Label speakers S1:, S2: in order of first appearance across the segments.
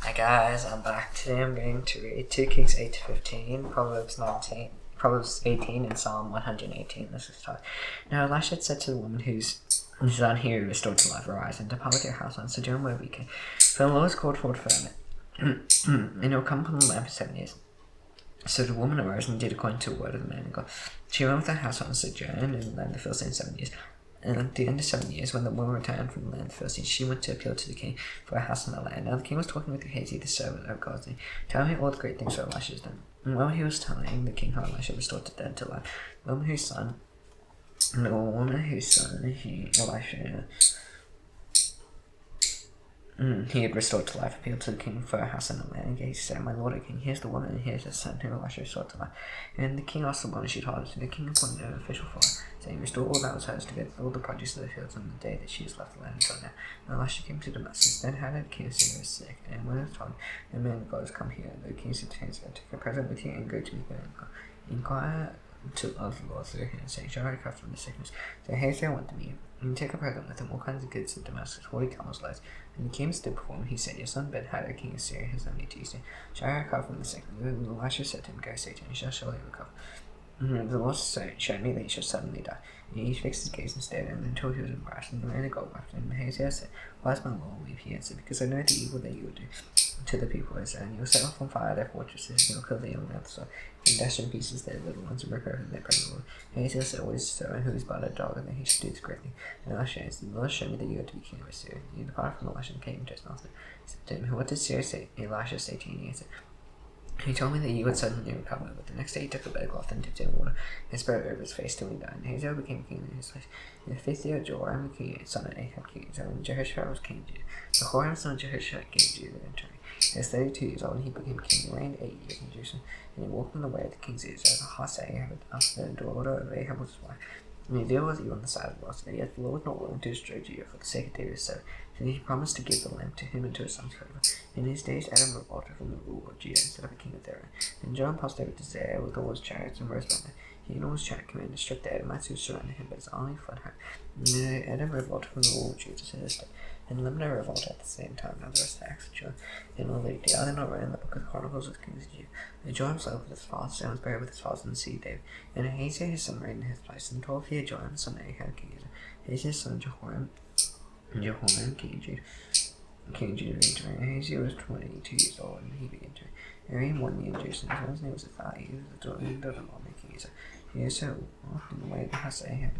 S1: Hi guys, I'm back. Today I'm going to read 2 Kings 8 to 15, Proverbs 18 and Psalm 118. This is talk. Now Elisha said to the woman whose son he restored to life, arise and depart with your house and sojourn where we can. For the Lord has called forth firmament, and it will come upon the land for 7 years. So the woman arose and did according to the word of the man of God. She went with her household and sojourned in the land of the Philistines 7 years. And at the end of 7 years, when the woman returned from the land of the Philistines, she went to appeal to the king for a house in the land. Now the king was talking with Gehazi, the servant of God, saying, "Tell me all the great things that Elisha has done." And while he was telling the king how Elisha restored the dead to life, the woman whose son Elisha he had restored to life, appealed to the king for a house in the land. And Gehazi said, "My lord, O king, here's the woman, and here's the son who Elisha restored to life." And the king asked the woman, she told him. So the king appointed an official for her, saying, "Restore all that was hers, together with all the produce of the fields on the day that she has left the land until now." And Elisha came to Damascus. Then Hadad, king of Syria, was sick, and when it was told, "The man of God has come here," the king said to Hazael, "Take a present with you and go to meet the man of God. Inquire of the Lord through him, saying, shall I recover from the sickness?" So Hazael went to meet him, and took a present with him, all kinds of goods of Damascus, 40 camels' loads. And the king stood before him. He said, "Your son Ben-Hadad, king of Syria, has done me Tuesday. Shall I recover from the sickness?" And Elisha said to him, "Go, say to him, you shall surely recover." The Lord showed me that he shall suddenly die. And he fixed his gaze and stared at him until he was embarrassed, and the man of God wept. And Hazael said, "Why is my Lord weep?" He answered, "Because I know the evil that you will do to the people of Israel. And you will set off on fire their fortresses, and you will kill the young men of the soil, and dash in pieces their little ones, and recover their pregnant. Hazael said, "What is the servant who is but a dog, and that he should do this great thing?" And Elisha answered, "The Lord showed me that you are to be king of Syria." And he departed from Elisha and came to his master. He said to him, "What did Elisha say to you?" And he answered, "He told me that you would suddenly recover." But the next day he took a bedcloth and dipped it in water, and spread it over his face till he died. And Hazael became king in his place. In the 5th year of Joram, the king, son of Ahab, king of Israel, and Jehoshaphat was king of Judah. Jehoram, son of Jehoshaphat, king of Judah, and he was 32 years old, and he became king. He reigned 8 years in Jerusalem, and he walked in the way of the kings of Israel. Ahab, after the daughter of Ahab, was his wife. And the deal was evil on the side of the Lord, yet the Lord was not willing to destroy Judah for the sake of David's son. So he promised to give the land to him and to his sons forever. In his days, Adam revolted from the rule of Judah instead of a king of their own. And Joram passed over to Zair with all his chariots and rose by night. He and all his chariot commanders struck the Edomites who surrounded him, but his army fled home. And Adam revolted from the rule of Judah to this day. And Limnah revolted at the same time. Now the rest of the acts of Judah and all they did, are they not written in the book of Chronicles of Kings of Judah? And Joram slept with his fathers, and was buried with his fathers in the city of David. And Ahaziah his son reigned in his place. And 12th year Joram, son of Ahab, king of Israel. Ahaziah's son Jehoram, king of Judah. King Judah reigned. Ahaziah was 22 years old, and he began to reign. And reigned 1 year in Jerusalem. His name was Athaliah. He was the daughter-in-law of King Israel. He also walked in the way of the house of Ahab,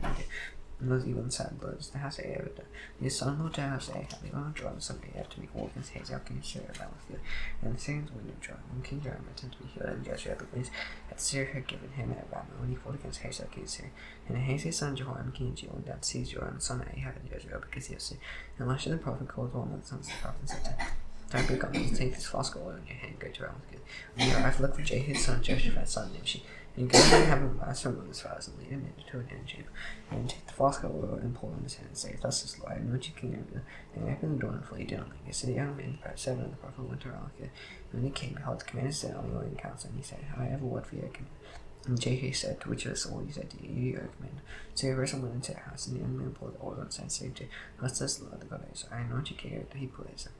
S1: and was even sad blood as the house of Ahab had done. His son-in-law to the house of Ahab, the honor Joram, son of Ahab, to make war against Hazael, king of Syria, about the field. And the Syrians went to Joram, and King Joram attempted to be healed, and Jezreel, the place that Syria had given him at Ramah, when he fought against Hazael, king of Syria. And Ahaziah's son Jehoram, king of Judah, went down to seize Joram, son of Ahab, in Jezreel, because he was sick. And Elisha the prophet called one of the sons of the prophet and said to him, "Don't be gone, take this flask of oil in your hand, go to Ramah. When you arrive, look for Jehu's son, Jehoshaphat's son, Nimshi, and go and have him rise from his fathers and lead him into an inner chamber. And take the flask of oil and pour it in his hand and say, Thus is the Lord, anoint you king over them. And open the door and flee down like this." So the young man, the 7 of the prophet, went to Ramah. And when he came, behold, the commander sat on the oil in council, and he said, "I have a word for you, O commander." And Jehu said, "To which of us all?" He said, "To you, O commander." So he arose and went into the house, and the young man poured the oil and said, "Say to Thus says the Lord, the God of Israel, I anoint you king over the people of Israel.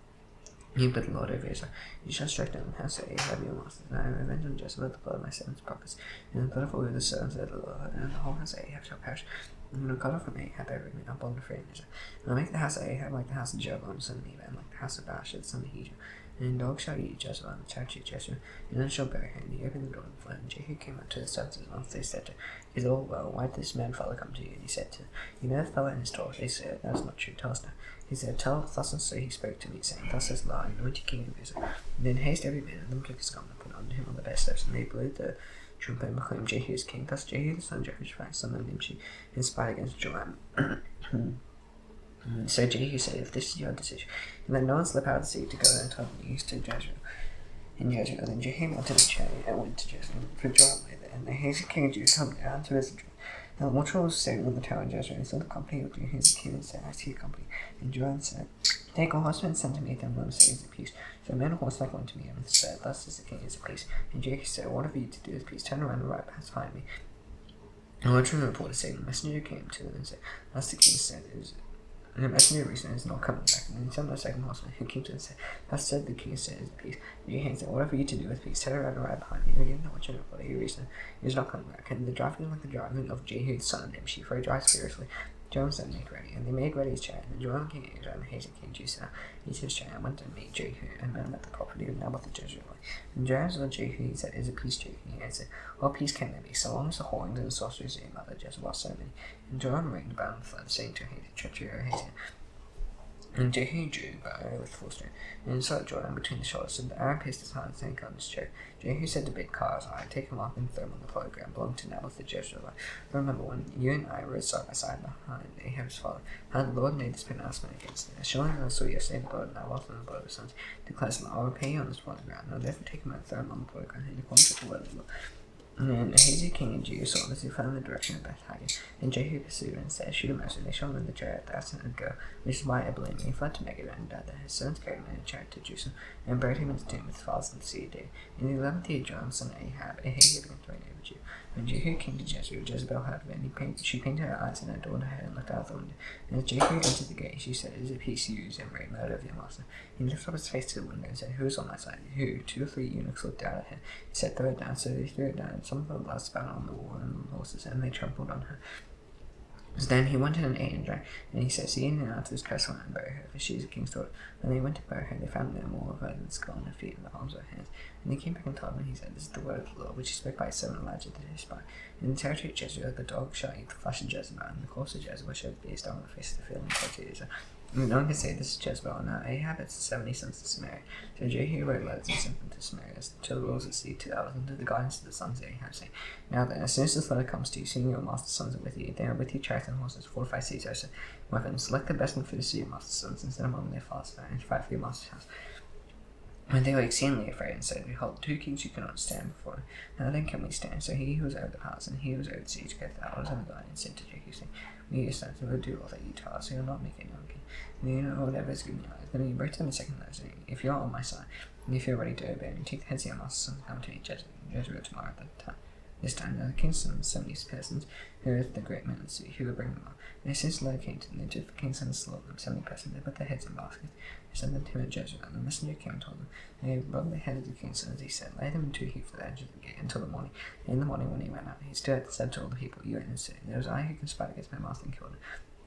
S1: You but the Lord over Israel. You shall strike down the house of Ahab your masters, and I will avenge on Jezebel the blood of my servants prophets, and the blood of all the servants of the Lord, and the whole house of Ahab shall perish. And I will cut off from Ahab every man upon the free in Israel. And I will make the house of Ahab like the house of Jeroboam son of Nebat, and like the house of Baasha son of Jejun. And dogs shall eat Jezebel, and the chariots eat Jezreel, and none shall bury her. And he opened the door and fled. And Jehu came up to the servants of his master. They said to him, "Is all well? Why did this man fellow come to you?" And he said to them, "You know the fellow in his talk." They said, "That is not true. Tell us now." He said, "Tell us thus and so he spoke to me, saying, Thus says the Lord, anoint you king of Israel." And then haste every man of them took his garment and put unto him on the best steps, and they blew the trumpet and proclaimed Jehu as king. Thus Jehu the son of Jehoshaphat, son of Nimshi, conspired against Joram. So Jehu said, "If this is your decision, and let no one slip out of the sea to go and tell the news to Jezreel." In Jezreel, then Jehu mounted a chariot and went to Jezreel, for Joram lay there. And the Ahaziah king of Judah come down to visit Joram. Now the watchman was sitting on the tower in Jezreel, and saw the company of Jehu the king, and said, "I see a company." And Joram said, "Take a horseman and send to meet them, let him say, Is it peace?" So a man on horseback went to meet him and said, "Thus is the king, is it peace?" And Jehu said, "What have you to do with peace? Turn around and ride past behind me." And the watchman reported, saying, The messenger came to them and said, "Thus the king said, And the messenger reason is not coming back. And then some of the second horseman who came to and said, Thus said the king, said peace. And your hands said, Whatever you to do with peace, tell her right behind you. Again, not watching for your reason. He is not coming back. And the driving like the driving of Jehu, the son of Nimshi, for he drives fiercely. Joan said, Make ready. And they made ready his chariot. And the Joram king Ahab and Hazael king Judah, he to his chariot, went and met Jehu, and met him at the property of Naboth the Jezreelite. And Joram said, Jehu, he said, Is it peace, Jehu? He answered, What peace can there be, so long as the whorings and the sorceries of your mother Jezebel so many? And Joram reigned about and fled, saying to Hazael, treachery of Hazael. And Jehu drew bow with full strength, and saw Jordan between the shoulders, and the arrow pierced his heart and sank on his chair. Jehu said to Bidkar's eye, Take him off and throw him on the plough ground belonging to Naboth the Jezreelite. Remember when you and I rode side by side behind Ahab's father, how the Lord made this pronouncement against him. As surely as I saw yesterday the blood of Naboth and the blood of his sons, declares the Lord, I will repay you on this plough ground. Now therefore take him and throw him on the plough ground, in accordance with the word of the Lord. And Hazael king of Judah saw this, he fell in the direction of Beth-Hagen. And Jehu pursued and said, Shoot him mercy, they shall in the chariot that I sent and go. Which is why I blame me. He fled to Megiddo and died there. His sons carried him in a chariot to Jerusalem, and buried him in his tomb with his fathers in the city of David. In the 11th year of Joram, son of Ahab, Ahab began to reign over Judah. When Jehu came to Jezreel, Jezebel heard of it, and she painted her eyes and adorned her head and looked out of the window. And as Jehu entered the gate, she said, Is it peace you use and reign murder of your master? He lifted up his face to the window and said, Who is on my side? Who? 2 or 3 eunuchs looked down at him. He said, Throw it down. So they threw it down, and some of the blood spat on the wall and the horses, and they trampled on her. So then he went in and ate and drank, and he said, See in and out to his castle and bury her, for she is a king's daughter. When they went to bury her, they found no more of her than the skull and her feet and the arms of her hands. And they came back and told him, and he said, This is the word of the Lord, which he spoke by his servant Elijah to his spy. In the territory of Jezreel, the dog shall eat the flesh of Jezebel, and the corpse of Jezebel shall be placed on the face of the field in the territory of Israel. And no one can say, This is Jezebel, and now Ahab has 70 sons to Samaria. So Jehu wrote letters and sent them to Samaria, to the rulers of the city, to the elders, and to the guardians of the sons of Ahab, saying, Now then, as soon as this letter comes to you, seeing your master's sons are with you, they are with you chariots and horses, 45 cities also. Weapons, select the best and fittest of your master's sons, and send them among their fathers, and fight for your master's house. When they were exceedingly afraid, and said, Behold, 2 kings you cannot stand before him. Now then can we stand? So he who was over the palace, and he who was over the siege, together the elders and the guardians, said to Jehu, saying, We your sons, and will do all that you tell us, so you'll not make any monkey. And you know whatever is given your eyes. Then he wrote to them a second letter, saying, If you are on my side, and if you are ready to obey me, take the heads of your master's sons, and come to me, Jezreel tomorrow at that time. This time now the king's sons, 70 persons, who are the great men of the city, who will bring them up. And as soon as the letter came to them, they took the king's sons and slaughtered them, 70 persons. They put their heads in baskets, and sent them to him at Jezreel. And the messenger came and told them, and he brought the head of the king's sons, he said, Lay them in 2 heaps at the edge of the gate until the morning. And in the morning when he went out, he stood and said to all the people, You are in the city. There was I who conspired against my master and killed him.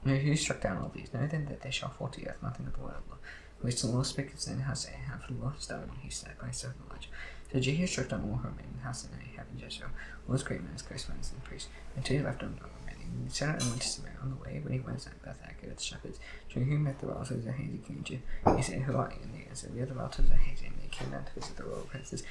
S1: And who struck down all these? Know then that they shall fall to the earth, nothing but the word of the Lord. Which the Lord spake concerning the house of Ahab, for the Lord has done what he said by his servant Elijah. So Jehu struck down all who remained in the house of Ahab in Jezreel, all his great men, his close friends, and the priests, and 2 left on the remaining. And he set out and went to Samaria. On the way, when he went at Beth-Hagen with the shepherds, Jehu met the relatives of Hazael king of Judah. He said, Who are you? And they answered, We are the relatives of Hazael. And they came down to visit the royal princes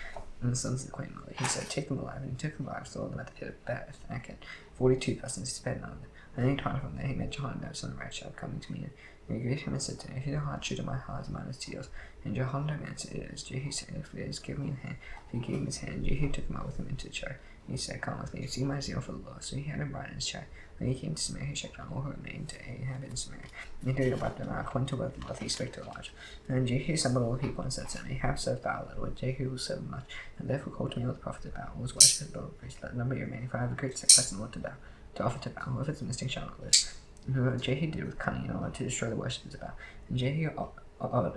S1: and the sons of the queen mother. He said, Take them alive. And he took them alive, sold them at the pit of Beth-Hagen. 42 persons, he spared none of them. And any time from there, he met Jehoiada, son of Rachel, coming to meet him. And he greeted him and said to him, If your heart should, my heart is mine as to yours. And Jehoiada answered, It is. Jehu said, If it is, give me your hand. So he gave him his hand. Jehu took him out with him into the chariot. And he said, Come with me, see my zeal for the Lord. So he had him ride in his chariot. When he came to Samaria, he struck down all who remained to Ahab in Samaria. And he wiped them out, according to what he spake to Elijah. And Jehu assembled all the people and said to him, Ahab served Baal a little, but Jehu will serve much. And therefore called to me all the prophets of Baal, all his wives, the Lord priest, let the number remain, for I have a great sacrifice in the Lord to Baal, to offer to Baal. Whoever is missing shall not live. And what Jehu did with cunning in order to destroy the worshippers of Baal. And Jehu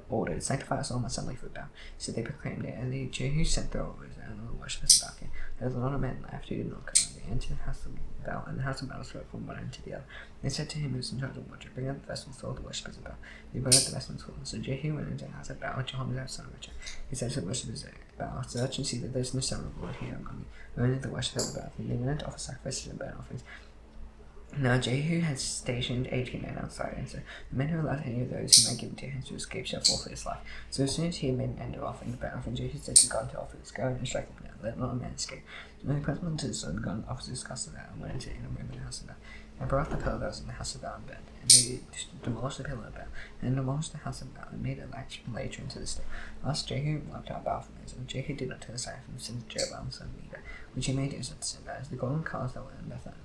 S1: ordered, Sanctify us all assembly for Baal. So they proclaimed it, and Jehu sent the orders, and all the worshippers of Baal came. There was not a man left who did not come. They entered the house of Baal, and the house of Baal swept from one end to the other. They said to him who was in charge of watch, Bring out the vestments for all the worshippers of Baal. They brought out the vestments for them. So Jehu went into the house of Baal, Jehoiada son of Rachel. He said to the worshippers of Baal, Search and see that there is no son of the Lord here among you. Only the worshippers of Baal. And they went in to offer sacrifices and burnt offerings. Now Jehu had stationed 80 men outside, and so the men who allowed any of those who might give it to him to escape shall forfeit his life. So as soon as he had made an end of offering the burnt offering, Jehu said to God to officers, Go and strike them down, let not a man escape. So when he put them into the sword, God and officers cast them out, and went into the inner room in the house of Baal, and brought the pillar that was in the house of Baal and burned it. And they demolished the pillar of Baal, and demolished the house of Baal, and made it later into this day. Thus Jehu wiped out Baal from Israel. Jehu did not turn aside from the sins of Jeroboam son of Nebat, which he made Israel to sin, that is, the golden calves that were in Bethlehem.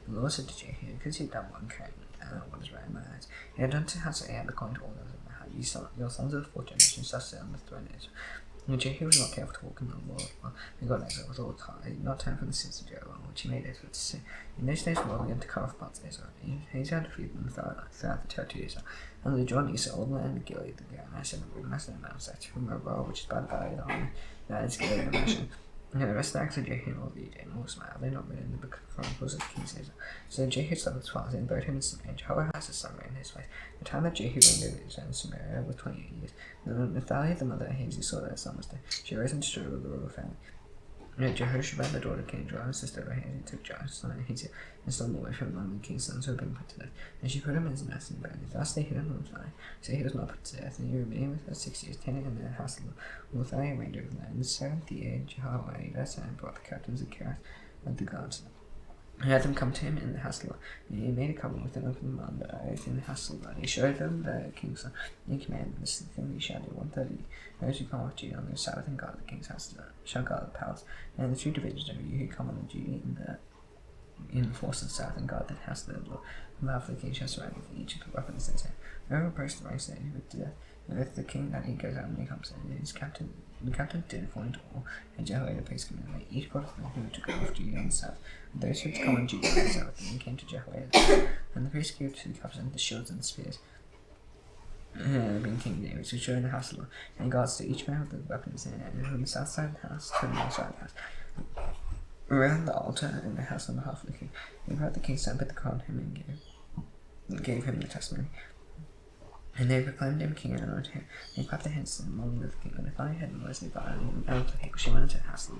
S1: The Lord said to Jehu, Because he had done one crime, what is right in my eyes, he had done to the house of Ahab according to all those of my heart. Your sons of the 4th generation shall sit on the throne of Israel. And Jehu was not careful to walk in the Lord, well, and God exiled with all time. He did not turn from the sins of Jeroboam, which he made Israel to sin. In those days, the Lord began to cut off parts of Israel. He had defeated them throughout the territory of Israel. And they joined Esau, all the land of Gilead, the Ganash, and the Rubeness, and the Mount Seth, from Proverb, which is by the valley of the army, that is Gilead and Bashan. And the rest of the acts of Jehu and all the Judah and all Ismael, they not written in the book of Chronicles of King Caesar. So Jehu slept with his fathers and buried him in Samaria. Jehoahaz his son reigned in his place. The time that Jehu reigned over Israel in Samaria was 28 years. And when Athaliah, the mother of Ahaziah, saw that her son was dead, she arose and destroyed all the royal family. And Jehoshaphat, the daughter of King Joram, sister of Ahaziah, took Joash's son Ahaziah and stole him away from among the king's sons who had been put to death. And she put him in his nurse and buried him. Thus they hid him from Athaliah, so he was not put to death. And he remained with her 6 years, tending in the house of the Lord. Athaliah reigned over them. In the 7th year, Jehoiada brought the captains of Kirath and the guards. He had them come to him in the house of the Lord. And he made a covenant with them of them on the oath in the house of the Lord. He showed them the king's son. And he commanded them, this is the thing you shall do. 130. Those who come with Judah on their Sabbath and guard the king's house shall guard the palace. And the 2 divisions of you who come on the duty in the force of the south and guard the house of the Lord. And thou for the king shall surround with each of the weapons in his hand. Whoever opposed the ranks that he would to death. And if the king that he goes out and he comes in, his captain, the captain did according to all, and Jehoiada the priest commanded, each part of them who took off Judah on the south, and those who had come on Judah on the south, and came to Jehoiada, and the priest gave to the captain the shields and the spears. Being King David, who showed in the house of the Lord, and guards to each man with the weapons in it, and from the south side of the house to the north side of the house. Around the altar in the house on behalf of the king, they brought the king's son, put the crown on him, and gave him the testimony. And they proclaimed him king and anointed him. They clapped their hands among the king. And Athaliah had noisily divided out of the people. She went into the house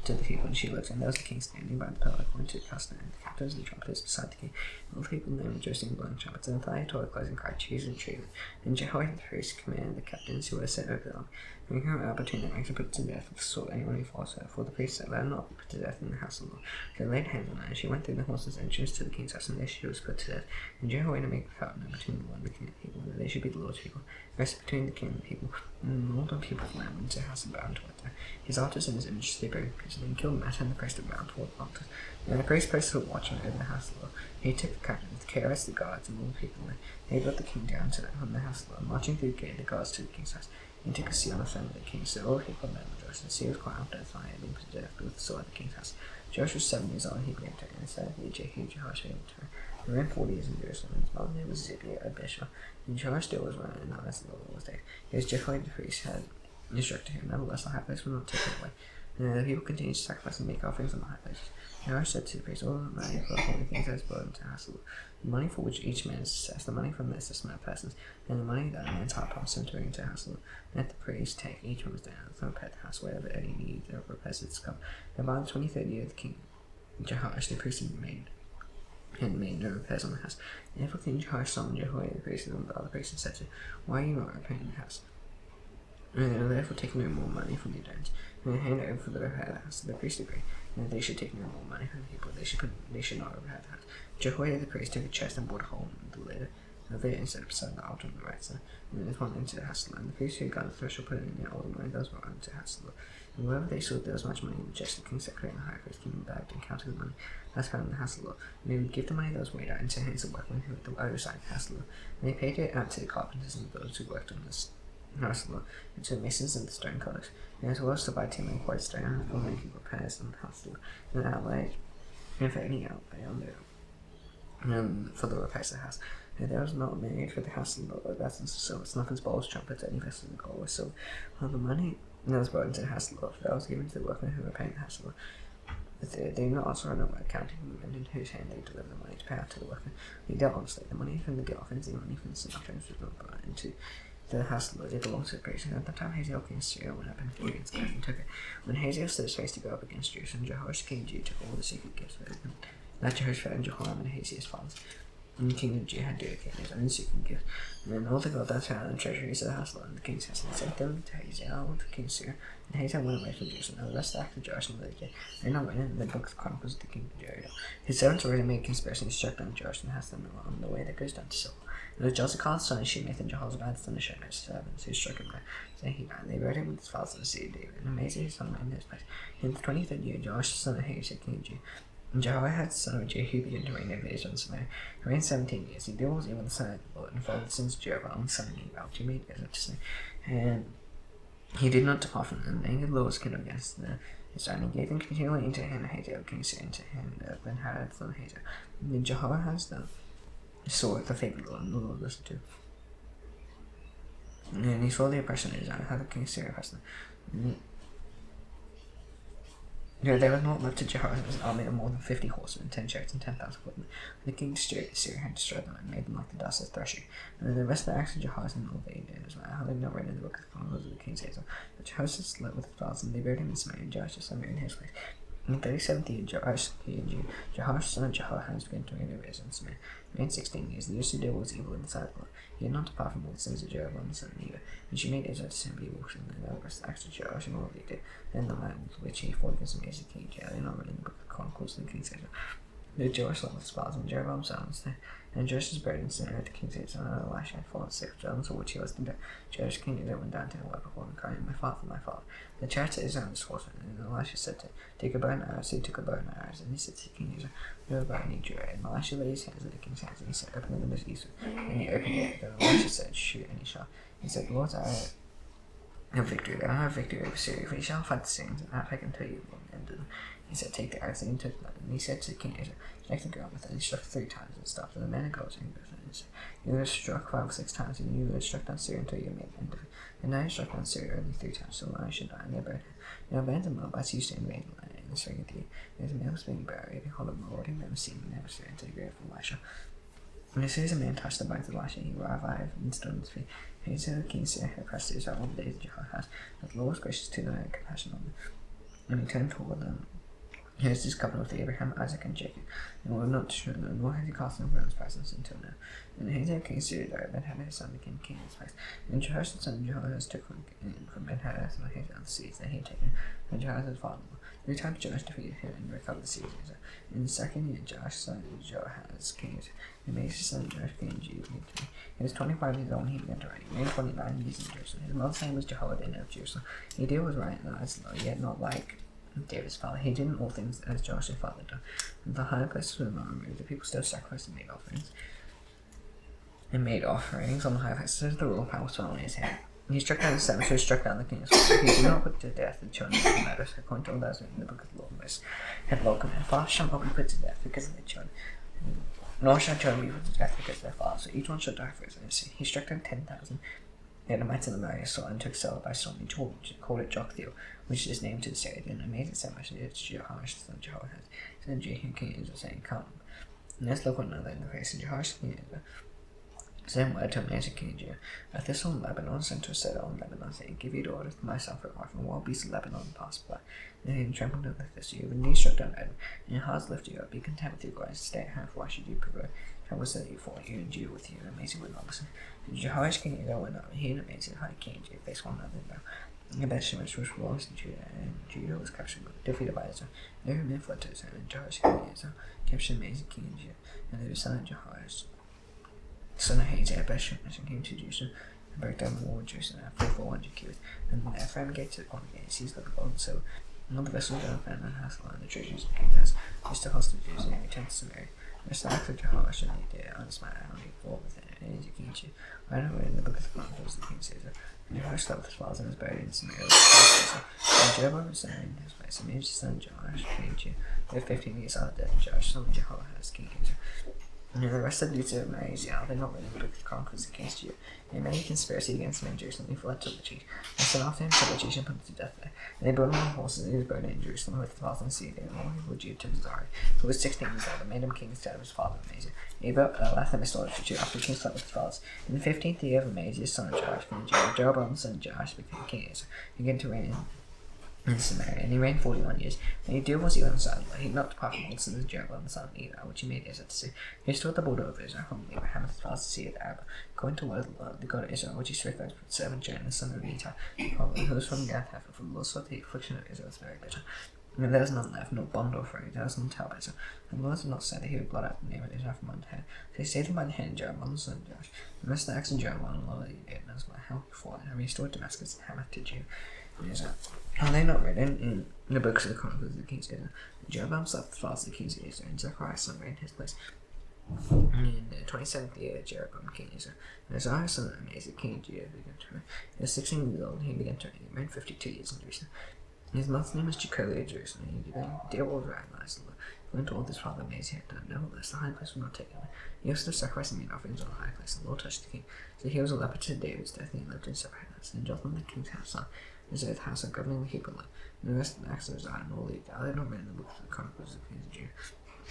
S1: to the people, and she looked, and there was the king standing by the pillar, according to the custom, and the captains and the trumpeters beside the king. And all the people there rejoicing and blowing trumpets. And Athaliah tore her clothes and cried, Choose and choose. And Jehoiada the priest commanded the captains who were set over them, bring her out between the ranks and put to death with the sword anyone who follows her. For the priest said, Let her not be put to death in the house of the Lord. So they laid hands on her, and she went through the horse's entrance to the king's house, and there she was put to death. And Jehoiada made a covenant between the Lord and the king and the people, that they should be the Lord's people. Rest between the king and the people, and all the people of the land went to house and bound toward them. His altars and his images they buried priests, and killed Matt and the priest of bound toward the altars. And the priest posted a watchman over the house of the Lord. He took the captain, the carers, the guards, and all the people there. They brought the king down to them from the house of the Lord, marching through the gate, the guards to the king's house. He took a seal on the front of the king, so all the people there rejoiced, and the seal was quite after Athaliah had been put to death with the sword at the king's house. Joash was 7 years old, and he began to reign, and instead of Jehu, Jehoash began to reign. He reigned 40 years in Jerusalem, and his mother's name was Zibiah of Bishma. And Joash still was running, and as the Lord was there. His Jehoiada the priest had instructed him, nevertheless the high place was not taken away. And the people continued to sacrifice and make offerings on the high places. Joash said to the priest, All the money for the holy things that is brought into the house of the Lord, the money for which each man is assessed, the money from the assessment of persons, and the money that a man's heart promised him to bring into the house of the Lord. And let the priest take each one of his down and repair the house wherever any need of repairs is come. And by the 23rd year of the king Jehoash the priest had made no repairs on the house. And therefore King Jehoash summoned Jehoiada the priest and the other priests and said to him, Why are you not repairing the house? And they therefore take no more money from the downs, and they hand over for the repair of the house. So the priest agreed, and that they should take no more money from the people, they should not repair the house. Jehoiada the priest took a chest and bored a hole in the lid of it and set it beside the altar on the right side, and then it went into the house of the Lord. And the priest who had guarded the threshold put it in there, all the money that was brought into the house of the Lord. And wherever they saw there was much money in the chest, the king secretary and the high priest came back and counted the money that was found in the house of the Lord. And they would give the money that was weighed out into the hands of workmen who were at the overside of the house of the Lord. And they paid it out to the carpenters and the builders who worked on this house of the Lord, and to the masons and the stone cutters, and as well as to buy timber and quarried stone for making repairs on the house of the Lord, and outlay, and for any outlay on the for the repairs of the house. And there was not made for the house of the Lord vessels of silver, snuffers, bowls, trumpets, any vessels of gold or silver. All the money that was brought into the house of the Lord, that was given to the workmen who were paying the house of the Lord. But they did not also run away, counting the men in whose hand they delivered the money to pay out to the workmen. They dealt honestly. The money from the guilt offerings and the money from the sin offerings was not brought into the house of the Lord. It belonged to the priest. And at that time Hazael king of Syria went up and fought against Gath and took it. When Hazael stood his face to go up against Jerusalem, Jehoash king of Judah took all the secret gifts of it. That Jehoshaphat and Jehoram and Ahaziah's fathers. And the king of Judah had dedicated his own secret gift. And then all the gold that found in the treasuries of the house of the Lord and the king's house, and sent them to Hazael, the king of Syria. And Hazael went away from Jerusalem. Now the rest of the acts of Joash and Leviticus are not written in the book of Chronicles of the king of Judah. His servants already made conspiracy and struck down Joash and the house of the Lord on the way that goes down to Silver. It was Josiah, son of Shemeth, and Jehoshaphat, son of Shemeth's servants, who struck him down. So he died. They buried him with his fathers in the city of David, and Amaziah his son reigned in his place. In the 23rd year, Joash, the son of Ahaziah, king of Judah, and Jehoiada, son of Jehu, began to reign over Israel and Samaria. He reigned 17 years. He did what was evil in the sight of the Lord, and followed the sins of Jeroboam, son of Nebat, which he made Israel to sin. And He did not depart from them. Anger the Lord was kindled against Israel, and he gave them continually into the hand of Hazael, king of Syria, into the hand of Ben-Hadad, son of Hazael. And then Jehoahaz saw the favour of the Lord, and the Lord listened to him. And he saw the oppression of Israel, and how the king of Syria oppressed them. There was not left to Jehoahaz an army of more than 50 horsemen, and 10 chariots, and 10,000 footmen. The king of Syria had destroyed them, and made them like the dust of threshing. And the rest of the acts of Jehoahaz and all that he did was how they not written in the book of the Chronicles of the king's Hazael. But Jehoahaz slept with his fathers, and they buried him in Samaria, and Joash his son buried in his place. In the 37th year, Joash son of Jehoahaz began to reign over Israel and Samaria. He reigned 16 years. The years he did was evil in the sight of the Lord. He had not departed from all the sins of Jeroboam the son of Nebat, and she made Israel to sin evil, and the rest of the acts of Joash and all that he did, and the land which he fought against the king Jael, and not written in the book of the Chronicles of the king's Hazael. The Joash slept with his fathers, and Jeroboam son of and Joash was buried in Samaria at the king's Hazael, and Elisha had fallen sick of Jeroboam, for which he was condemned. Joash king Israel went down to him and wept before him, crying, My father, my father. The chariots of Israel was horsemen, and Elisha said to him, Take a bow and arrows. So he took a bow and arrows, and he said to King Israel, Go about and he drew it. And Elisha laid his hands on the king's hands, and he said, Open the windows eastward. And he opened it. Then Elisha said, Shoot, and he shot. He said, Lord, I have victory. Then I have victory over Syria, for he shall fight the Syrians, and I can tell you the end of them. He said, Take the arrows, and he took them. And he said to King Israel, Strike the ground with it. And he struck 3 times and stopped. And the men of God and he said, You have struck 5 or 6 times, and you have struck down Syria until you made an end of it. And now you struck down Syria only 3 times, so Elisha died, and they buried him. Now bands of Moabites used to invade the land in the spring of the year. There's a man was being buried, he called him the Lord, he never seen him, never strayed into the grave of Elisha. And as soon as a man touched the bones of Elisha, he revived and stood on his feet. And so the king of Syria oppressed Israel all the days of Jehoahaz, but the Lord was gracious to them and had compassion on them. And he turned toward them. He has this covenant with Abraham, Isaac, and Jacob, and will not destroy them, nor has he cast them from his presence until now. And Hazael king of Syria died, Ben-Hadad his son became king in his place. And Jehoshaphat son of Jehoahaz took from Ben-Hadad son of Hazael the cities that he had taken, and Jehoahaz fought him. 3 times Joash defeated him and recovered the cities of Israel. In the 2nd year, Joash son of Jehoahaz king of Israel, and made his son Joash king of Judah. He was 25 years old when he began to reign. He reigned 29 years in Jerusalem. His mother's name was Jehoiada of Jerusalem. He did was right in the eyes of the Lord, yet not like David's father. He did in all things as Joash his father done. The high places were not removed. The people still sacrificed and made offerings. On the high places as the royal power was on his head. He struck down the servants who struck down the king's father. He did not put to death the children of the murderers, according to all those in the book of the Lord Moses had law commanded. Fathers shall not be put to death because of their children, nor shall children be put to death because of their fathers. So each one shall die for his own sin. He struck down 10,000. The Edomites and the Moriah saw and took Selah by storm. He called it Joktheel, which is named to this day. And I made it so much that it's Jehoash, son of Jehoahaz, son of Jehu, king of Israel, saying, Come. And let's look one another in the face. And Jehoash, king of Israel, same word to Amazing king of Judah. A thistle in Lebanon sent to a cedar in Lebanon, saying, Give your daughter to myself for a wife, and wild beasts of Lebanon passed by. And he trampled over the thistle. When you struck down Edom, and your hearts lifted you up, be content with your guys, stay at home, for why should you provoke? Trouble said that you fought you and Judah with you, and Amazing would not listen. And Jehoash king of Israel went up, and he and Amazing high king of Judah faced one another in battle. And Beth-Shemesh was lost in Judah, and Judah was captured, defeated by Israel. Every man fled to his own, and Jehoash king of Israel captured Amazing king of Judah, and they were son of Jehoash, son of Hazael, Beth-Shemesh, and came to Jerusalem, and broke down the wall of Jerusalem, and 400 cubits. And the Ephraim gate to the corner gate, seized the gold and silver, and all the vessels of the and Hassel, and the treasures of King's house, used to hostages, and returned to Samaria. The stacks of Jehoash and he did on his man, and he fought with it, and he king Judah. Right away in the book of the Chronicles, the king says, And Jehoash slept with his fathers and was buried in Samaria. And Jeroboam was in his place, and made his son Joash king Judah. They were 15 years after death, and Joash son of Jehoahaz king of Israel. And the rest of the dudes of Amaziah, they not written in the book of the Chronicles against Judah. They made a conspiracy against him in Jerusalem. He fled to Lachish. They sent after him to Lachish and put him to death there. And they brought him on horses, and he was buried in Jerusalem with his father and Syria. And all people of Judah took Zari, who was 16 years old, and made him king instead of his father Amaziah. He built Elath restored for Judah after the king slept with his fathers. In the 15th year of Amaziah, son of Joash, king of Judah, Jeroboam son of Joash became king of Israel. He began to reign in Samaria, and he reigned 41 years. And he did was evil and sad, but he did not depart from all the sins of Jeroboam the son of Nebat, which he made Israel to see. He restored the border of Israel from Abraham and his fathers to see of the Arab, according to what the God of Israel, which he spake by his servant Jun, the son of Rita, who was from Gath, for the Lord saw the affliction of Israel was very bitter. And there was none left, no bond or free, there was none tell Israel. And the Lord had not said that he would blot out the name of Israel from under head. So he saved him by the hand of Jeroboam the son of Joash. The rest of the acts of Jeroboam, the Lord that he did, and as by how he fought, and restored Damascus and Hamath to Judah. Are they not written in the books of the Chronicles of the kings of Israel? Jeroboam slept with the fathers of the kings of Israel, and Zechariah son reigned in his place. In the 27th year of Jeroboam king Israel, Uzziah son of Amazia king of Judah began to reign. He was 16 years old, and he began to reign. He reigned 52 years in Jerusalem. His mother's name was Jecholiah of Jerusalem. He did all right lies, went to all his father Amazia had done. Nevertheless, the high place was not taken away. He also sacrificed and made offerings on the high place, and the Lord touched the king. So he was a leper to David's death, and he lived in separate houses. And Jotham the king's son, Uzziah the house of governing the people, and the rest of the acts of Uzziah and all the gathered not written in the book of the Chronicles of the kings of Judah.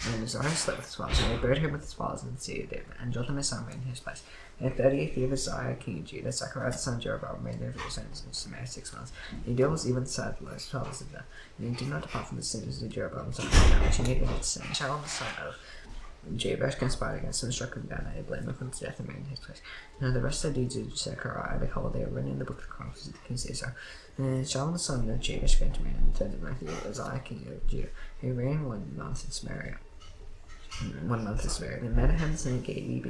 S1: And Uzziah slept with his fathers, and they buried him with his fathers in the city of David. And Jotham his son reigned in his place. In the 30th year of Uzziah, king of Judah, Zechariah the son of Jeroboam reigned over his sons in Samaria 6 months. He did was even sad for his fathers of them. And he did not depart from the sins of Jeroboam son of Judah, which he made in his sin. Shalom the son of Jabesh conspired against him, struck him down, and he blamed him for his death and reigned in his place. Now the rest of the deeds of Zechariah, behold, they are written in the book of the Chronicles of the kings of Israel. And Shalom the son of Jabesh began to reign in the 39th year of Uzziah, king of Judah. He reigned 1 month in Samaria. 1 month is spared. And Menahem the son of Gadi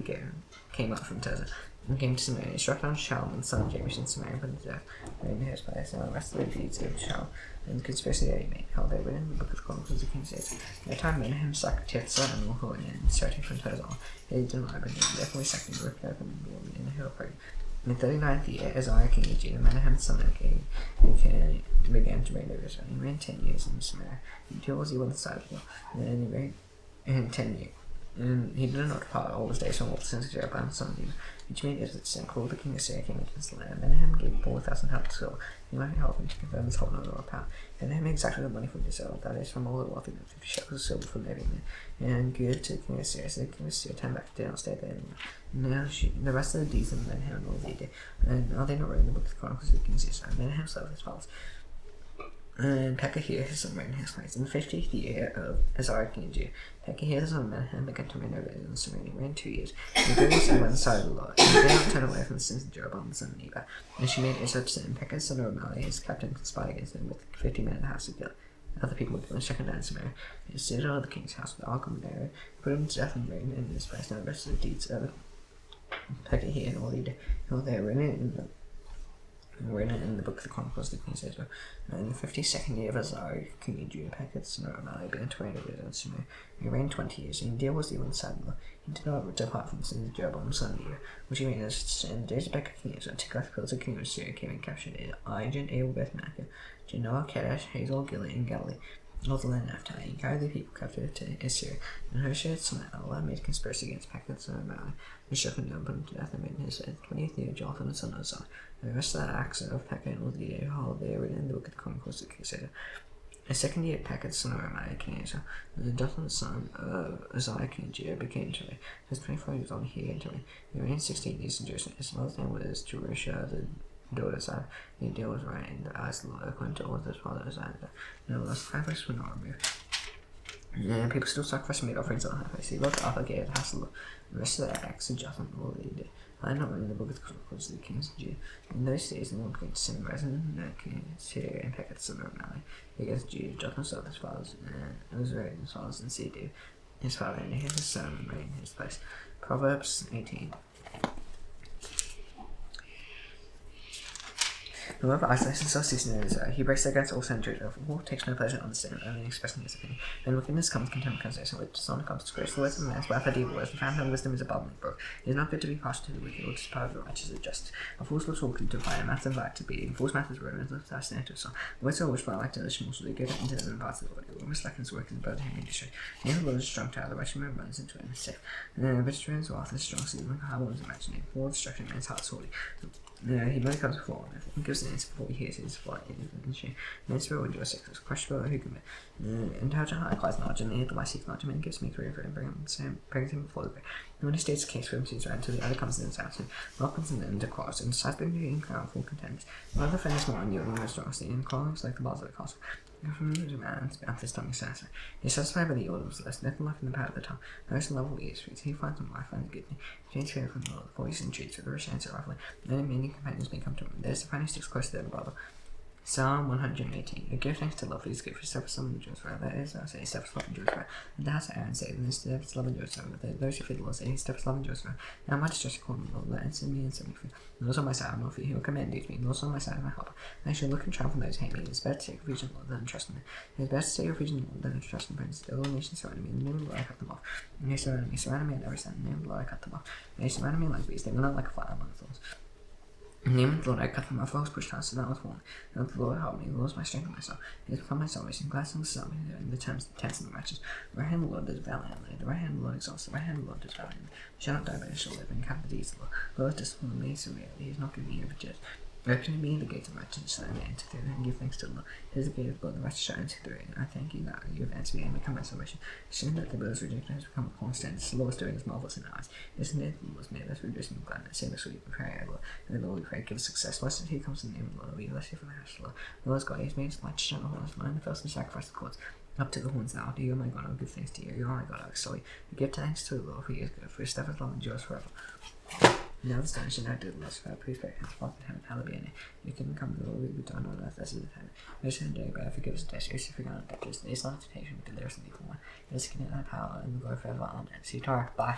S1: came up from Tirzah and came to Samaria. He struck down Shalom the son of Jabesh in Samaria for his death, reigned in his place. And the rest of the deeds of Shalom and the conspiracy that he made, held they written in the book of Chronicles of Kings of Israel. At that time Menahem sacked Tirzah and all and starting from Tirzah. He did not but he therefore sacked and ripped open the wall in the hill of in the 39th year, Uzziah king of Judah, Menahem the son of Gadi began to reign over Israel. He reigned 10 years in Samaria. He was he on the side of the wall, and then he reigned in 10 years. And he did not depart all his days from all the sins of Jeroboam son of Judah, which made Israel sin. Called the king of Syria came against the land. Menahem gave 4,000 help to silver. He might help him to confirm his hold on the power. Menahem exacted the money from Israel, that is, from all the wealthy men, 50 shekels of silver from every man, and gave to the king of Syria. So the king of Syria turned back, did not stay there anymore. Now the rest of the deeds of Menahem and all they did, and are they not written in the book of the Chronicles of the kings of Israel? Menahem slept with his fathers. And Pekah his son reigned in his place. In the 50th year of Uzziah king of Judah, Pekah the son of Menahem began to reign over Israel and Samaria. He reigned 2 years. He did also by the side of the Lord. He did not turn away from the sins of Jeroboam the son of Nebat. And she made Israel to sin. Pekah the son of Remaliah, his captain, conspired against him with 50 men in the house of Gil. Other people were struck down in Samaria. He stood out of the king's house with Arkham and Aaron, put him to death and reigned in his place. Now the rest of the deeds of Pekah and all they were written in the book of the Chronicles of the kings of Israel. In the 52nd year of Uzziah, king of Judah, Pekah the son of Remaliah began to reign over Israel and Samaria. He reigned 20 years, and he was even sadder. He did not depart from the sins of Jeroboam son of Judah, which he made in the days of Pekah king of Israel. Tiglath-Pileser king of Syria came and captured Ijon, Abel, Beth-Maachah, Genoa, Kedesh, Hazel, Gilead, and Galilee. All the land after he carried the people captive to Assyria, and Hoshea son of Elah made a conspiracy against Pekah the son of Remaliah, and struck him down, put him to death, and made in his head. 20th year of Jotham the son of Uzziah. And the rest of the acts of Pekah and all the day they are written in the book of the Chronicles of the kings of Israel. The 2nd year of Pekah the son of Remaliah king of Israel, and Jotham the son of Uzziah king of Judah began to reign. He was 24 years old, he began to reign. He reigned 16 years in Jerusalem. His mother's name was Jerusha, the daughter of He did was right in the eyes of the Lord, according to all his father Uzziah. Nevertheless, the high place was not removed. And people still sacrificed and made offerings on the high place. He loved Arthur, gave the house of the Lord. The rest of the acts of Jotham all they did. I am not written in the book of the Chronicles of the kings of Judah. In those days, the Lord began to send Rezin, king of Syria, and Pekah the son of Remaliah against Judah. Jotham slept with his fathers, and was buried in his fathers in David, his father, and his son reigned in his place. Proverbs 18. Whoever isolates himself ceases in his he breaks against all centuries of war, takes no pleasure in understanding, only expressing his opinion. When wickedness comes, contempt comes, and with dishonor comes disgrace. The words of a man's mouth are evil words, the fountain of wisdom is above the brook. It is not good to be partial to the wicked, or to despise the righteous or just. A fool's lips will lead to fire, and mouth invite to beating. Fool's mouth is ruin, and lips are snare to a song. The words of a wishful like delicious morsels, they go down into the parts of the body. The woman slackens work is better than industry. The other Lord is strong tower, the righteous man runs into it and is safe. The veteran's wrath is strong, so even high one's imagining. For destruction, man's heart is holy. He really comes before him. He gives the answer before he hears his flight in shame. Man's spirit will do a sex, crushed by who commit. And how to high cries knowledge, and the otherwise seek knowledge, and gives me career for him, brings him before the great. And when he states the case for him, sees right until the other comes in his house, and welcomes him into cause, and decides between being crown full contempt. The other friend is more unyielding than strongest, and calls like the bars of the castle. From the man's mouth his tongue is satisfied. He is satisfied by the order of the less, nothing left in the power of the tongue. Those in level ears fruits. He finds them life and good. James fear from the Lord, for he entreats with a rich answer roughly. Many companions may come to him. There's the friend who sticks close to their brother. Psalm 118. Give thanks to the Lord for his good, for his steadfast love endures forever. That is, I say, his steadfast love endures forever. And the house of Aaron say, his steadfast love endures forever. Those who fear the Lord say, his steadfast love endures forever. Now my distress call on the Lord, let him send me and set me free. The Lord on my side, I will not fear. He will command thee to me. The Lord on my side, my helper. And I shall look and triumph from those who hate me. It is better to take refuge in the Lord than to trust in me. It is better to take refuge in the Lord than to trust in friends. The Lord nations surround me, and the name of the Lord I cut them off. And they surround me on every side. In the name of the Lord I cut them off. And they surround me like bees, they will not like a fire among thorns. In the name of the Lord I cut them off, I was pushed down, so that was one. And the Lord helped me, the Lord is my strength and my soul. He has become my salvation, glass and the sun, in the tents and the righteous. The right hand of the Lord does valiantly, the right hand of the Lord exalts, the right hand of the Lord does valiantly. They shall not die, but they shall live, and count the deeds of the Lord. The Lord is disciplined me severely, he is not giving me over judge. Open me the gate of righteousness, so I may enter through and give thanks to the Lord. It is the gate of blood, the righteous shall enter through it. And I thank you that you have answered me and become my salvation. Shame that the builders rejected has become a cornerstone. The Lord's doing is marvelous in our eyes. Isn't it? The Lord's made us rejoicing in gladness. Save us, we pray, O Lord. And the Lord we pray, give us success. Blessed is he who comes in the name of the Lord. We bless you from the house of the Lord. The Lord's God, he has made his light to shine upon us. Line the first and sacrifice the cords. Up to the horns now. Do you, O my God, I will give thanks to you. You, O my God, I will extol you. We give thanks to the Lord, for he is good, for his steadfast love endures forever. Now the stone should not do the less for our priest, but henceforth in heaven, hallowed be your name. You can come to the Lord, we be done on earth as it is in heaven. Most of the day, but forgive us the debts, we forget our debtors. Lead us not into temptation, but deliver us from the evil one. Let us commit thy power and the glory forever. Amen. See you tomorrow. Bye.